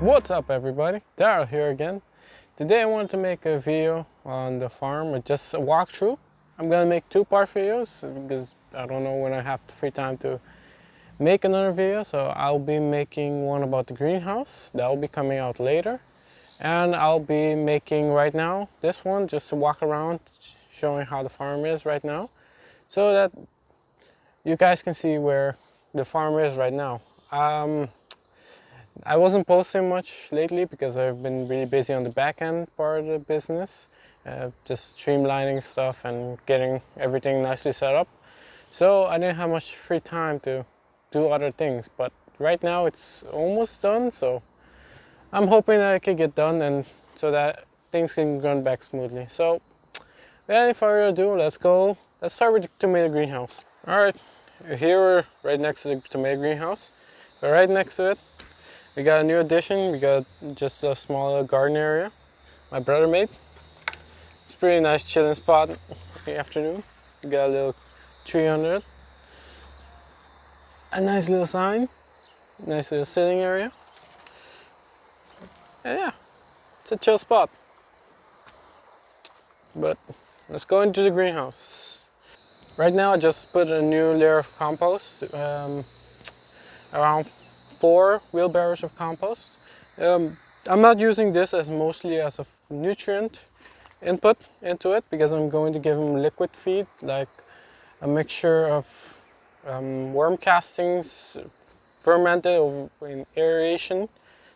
What's up everybody, Daryl here again. Today I wanted to make a video on the farm with just a walkthrough. I'm gonna make two-part videos because I don't know when I have the free time to make another video. So I'll be making one about the greenhouse, that will be coming out later. And I'll be making right now this one just to walk around showing how the farm is right now, so that you guys can see where the farm is right now. I wasn't posting much lately because I've been really busy on the back end part of the business, just streamlining stuff and getting everything nicely set up. So I didn't have much free time to do other things, but right now it's almost done, so I'm hoping that it can get done and so that things can run back smoothly. So without any further ado, let's go. Let's start with the tomato greenhouse. All right, here we're right next to the tomato greenhouse, but right next to it we got a new addition. We got just a small garden area my brother made. It's a pretty nice chilling spot in the afternoon. We got a little tree under it, a nice little sign, nice little sitting area, and yeah, it's a chill spot. But let's go into the greenhouse. Right now I just put a new layer of compost, around 4 wheelbarrows of compost. I'm not using this as mostly as a nutrient input into it because I'm going to give them liquid feed, like a mixture of worm castings fermented in aeration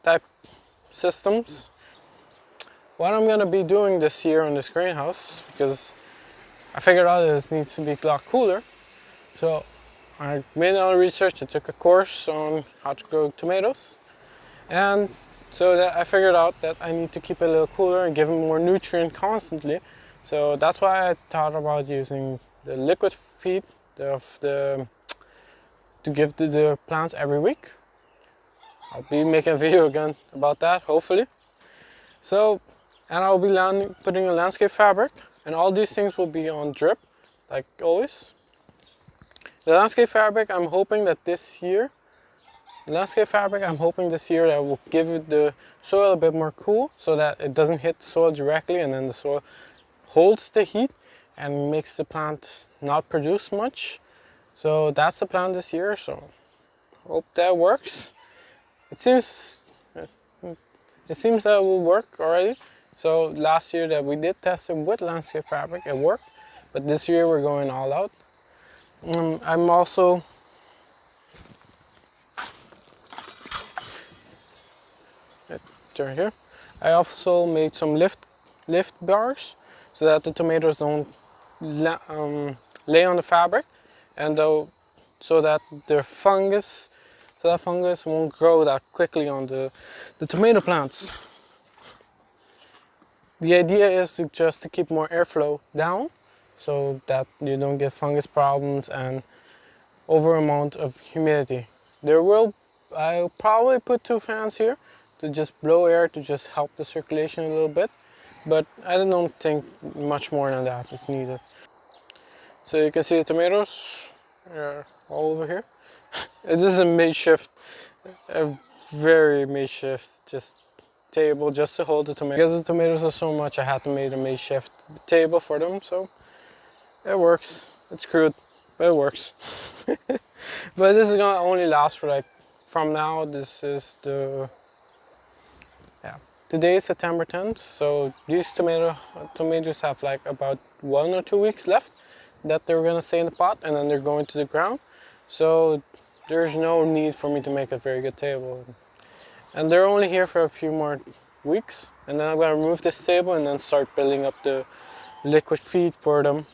type systems. What I'm going to be doing this year on this greenhouse, because I figured out that it needs to be a lot cooler, so I made all the research. I took a course on how to grow tomatoes, and so that I figured out that I need to keep it a little cooler and give them more nutrient constantly. So that's why I thought about using the liquid feed to give to the plants every week. I'll be making a video again about that, hopefully. So, and I'll be putting a landscape fabric, and all these things will be on drip, like always. The landscape fabric, I'm hoping this year that will give the soil a bit more cool, so that it doesn't hit the soil directly and then the soil holds the heat and makes the plant not produce much. So that's the plan this year, so hope that works. It seems that it will work already. So last year that we did test it with landscape fabric, it worked, but this year we're going all out. I'm also turn here. I also made some lift bars so that the tomatoes don't lay on the fabric, and so that fungus won't grow that quickly on the tomato plants. The idea is to keep more airflow down, so that you don't get fungus problems and over amount of humidity. I'll probably put 2 fans here to just blow air to just help the circulation a little bit, but I don't think much more than that is needed. So you can see the tomatoes are all over here. This is a very makeshift just table just to hold the tomatoes. Because the tomatoes are so much, I had to make a makeshift table for them, so it works. It's crude, but it works. But this is gonna only last for from now. This is today is September 10th, so these tomatoes have about 1 or 2 weeks left that they're gonna stay in the pot, and then they're going to the ground. So there's no need for me to make a very good table. And they're only here for a few more weeks, and then I'm gonna remove this table and then start building up the liquid feed for them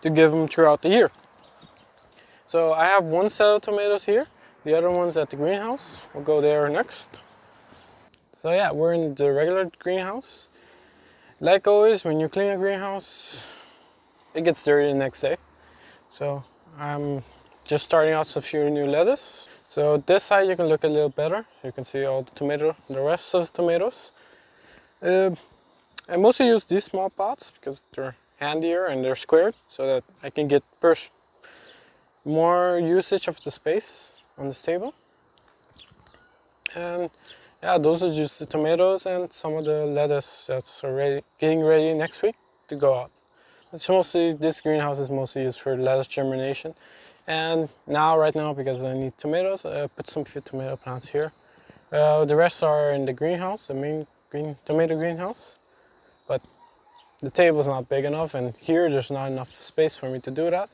to give them throughout the year. So I have one set of tomatoes here, the other one's at the greenhouse. We'll go there next. So yeah, we're in the regular greenhouse. Like always, when you clean a greenhouse, it gets dirty the next day. So I'm just starting out with a few new lettuce. So this side you can look a little better. You can see all the rest of the tomatoes. I mostly use these small pots because they're handier and they're squared, so that I can get more usage of the space on this table. And yeah, those are just the tomatoes and some of the lettuce that's already getting ready next week to go out. It's mostly, this greenhouse is mostly used for lettuce germination. And now, right now, because I need tomatoes, I put some few tomato plants here. The rest are in the greenhouse, the main tomato greenhouse. But the table's not big enough, and here there's not enough space for me to do that.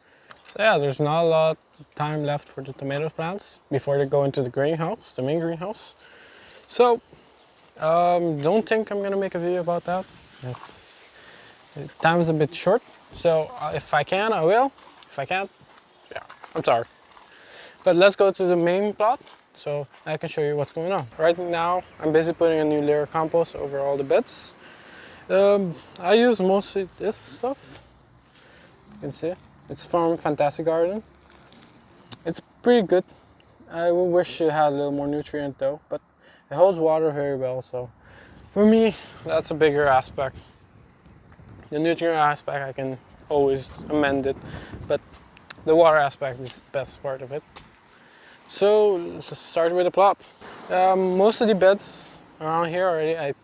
So yeah, there's not a lot of time left for the tomato plants before they go into the greenhouse, the main greenhouse. So don't think I'm gonna make a video about that. Time is a bit short, so if I can, I will. If I can't, yeah, I'm sorry. But let's go to the main plot so I can show you what's going on. Right now, I'm busy putting a new layer of compost over all the beds. I use mostly this stuff. You can see it's from Fantastic Garden. It's pretty good. I wish it had a little more nutrient though, but it holds water very well. So for me, that's a bigger aspect. The nutrient aspect, I can always amend it, but the water aspect is the best part of it. So let's start with the plot. Most of the beds around here already, I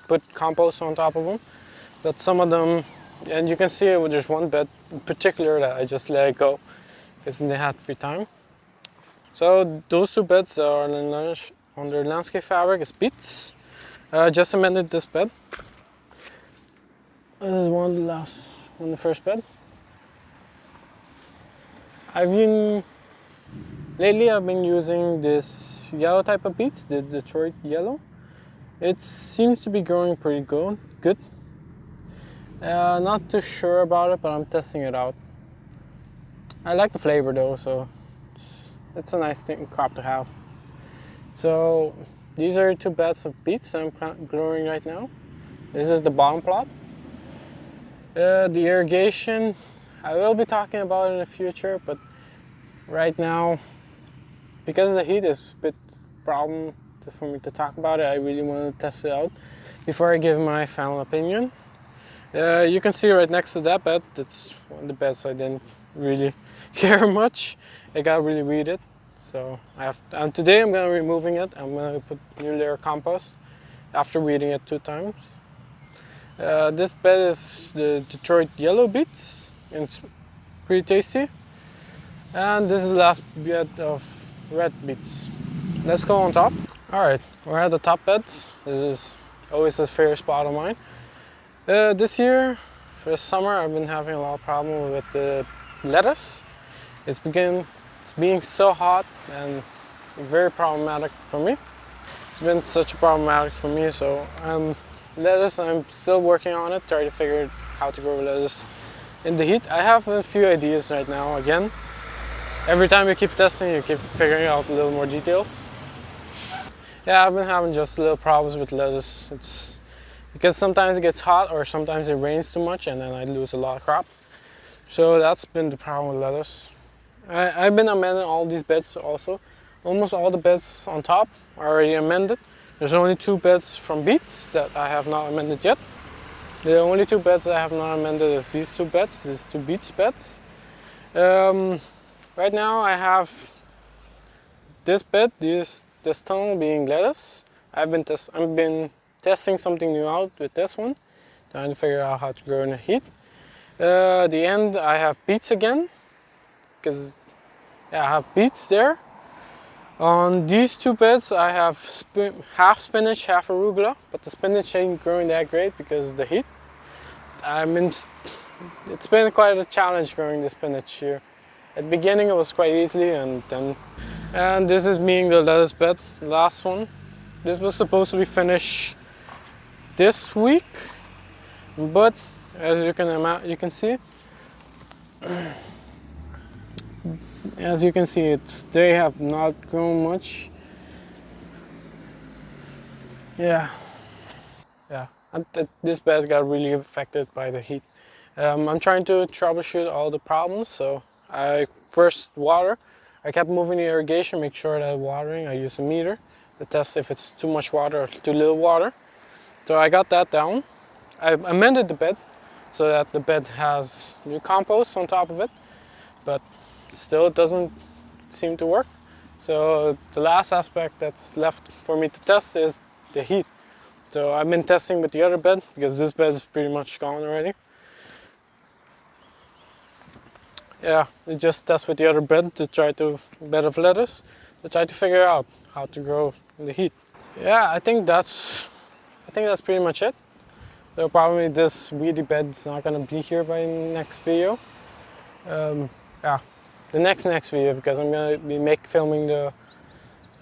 put compost on top of them, but some of them, and you can see there's one bed in particular that I just let it go because they had free time. So those two beds are under landscape fabric is beets. I just amended this bed. This is the first bed. Lately I've been using this yellow type of beets, the Detroit yellow. It seems to be growing pretty good. Not too sure about it, but I'm testing it out. I like the flavor though, so it's a nice crop to have. So these are two beds of beets I'm growing right now. This is the bottom plot. The irrigation, I will be talking about it in the future, but right now, because the heat is a bit problem for me to talk about it, I really want to test it out before I give my final opinion. You can see right next to that bed, that's one of the beds I didn't really care much. It got really weeded, so today I'm going to be removing it. I'm going to put new layer of compost after weeding it 2 times. This bed is the Detroit yellow beets, and it's pretty tasty. And this is the last bed of red beets. Let's go on top. Alright, we're at the top bed. This is always a favorite spot of mine. This year, for the summer, I've been having a lot of problems with the lettuce. It's being so hot and very problematic for me. It's been such a problematic for me, so lettuce, I'm still working on it, trying to figure out how to grow lettuce in the heat. I have a few ideas right now again. Every time you keep testing, you keep figuring out a little more details. Yeah, I've been having just little problems with lettuce. It's because sometimes it gets hot or sometimes it rains too much and then I lose a lot of crop. So that's been the problem with lettuce. I've been amending all these beds also. Almost all the beds on top are already amended. There's only 2 beds from beets that I have not amended yet. The only 2 beds I have not amended is these 2 beds, these 2 beets beds. Right now I have this bed, this tunnel being lettuce. I've been testing something new out with this one, trying to figure out how to grow in the heat. The end I have beets again, because I have beets there. On these 2 beds I have half spinach, half arugula, but the spinach ain't growing that great because of the heat. It's been quite a challenge growing the spinach here. At the beginning it was quite easily, and this is being the lettuce bed, the last one. This was supposed to be finished this week, but as you can see, they have not grown much. Yeah. This bed got really affected by the heat. I'm trying to troubleshoot all the problems. So I first water. I kept moving the irrigation, make sure that watering. I use a meter to test if it's too much water or too little water. So I got that down. I amended the bed so that the bed has new compost on top of it, but still it doesn't seem to work. So the last aspect that's left for me to test is the heat. So I've been testing with the other bed because this bed is pretty much gone already. Yeah, we just test with the other bed of lettuce to try to figure out how to grow in the heat. Yeah, I think that's pretty much it. So probably this weedy bed's not gonna be here by next video. Yeah, the next video, because I'm gonna be filming the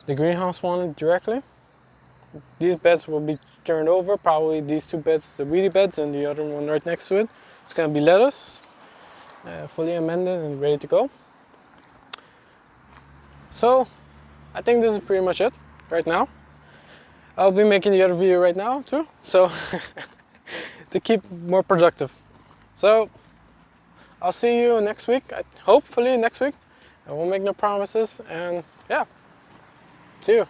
greenhouse one directly. These beds will be turned over. Probably these two beds, the weedy beds, and the other one right next to it. It's gonna be lettuce, fully amended and ready to go. So I think this is pretty much it right now. I'll be making the other video right now too, so to keep more productive. So I'll see you next week, hopefully next week. I won't make no promises, and yeah, see you.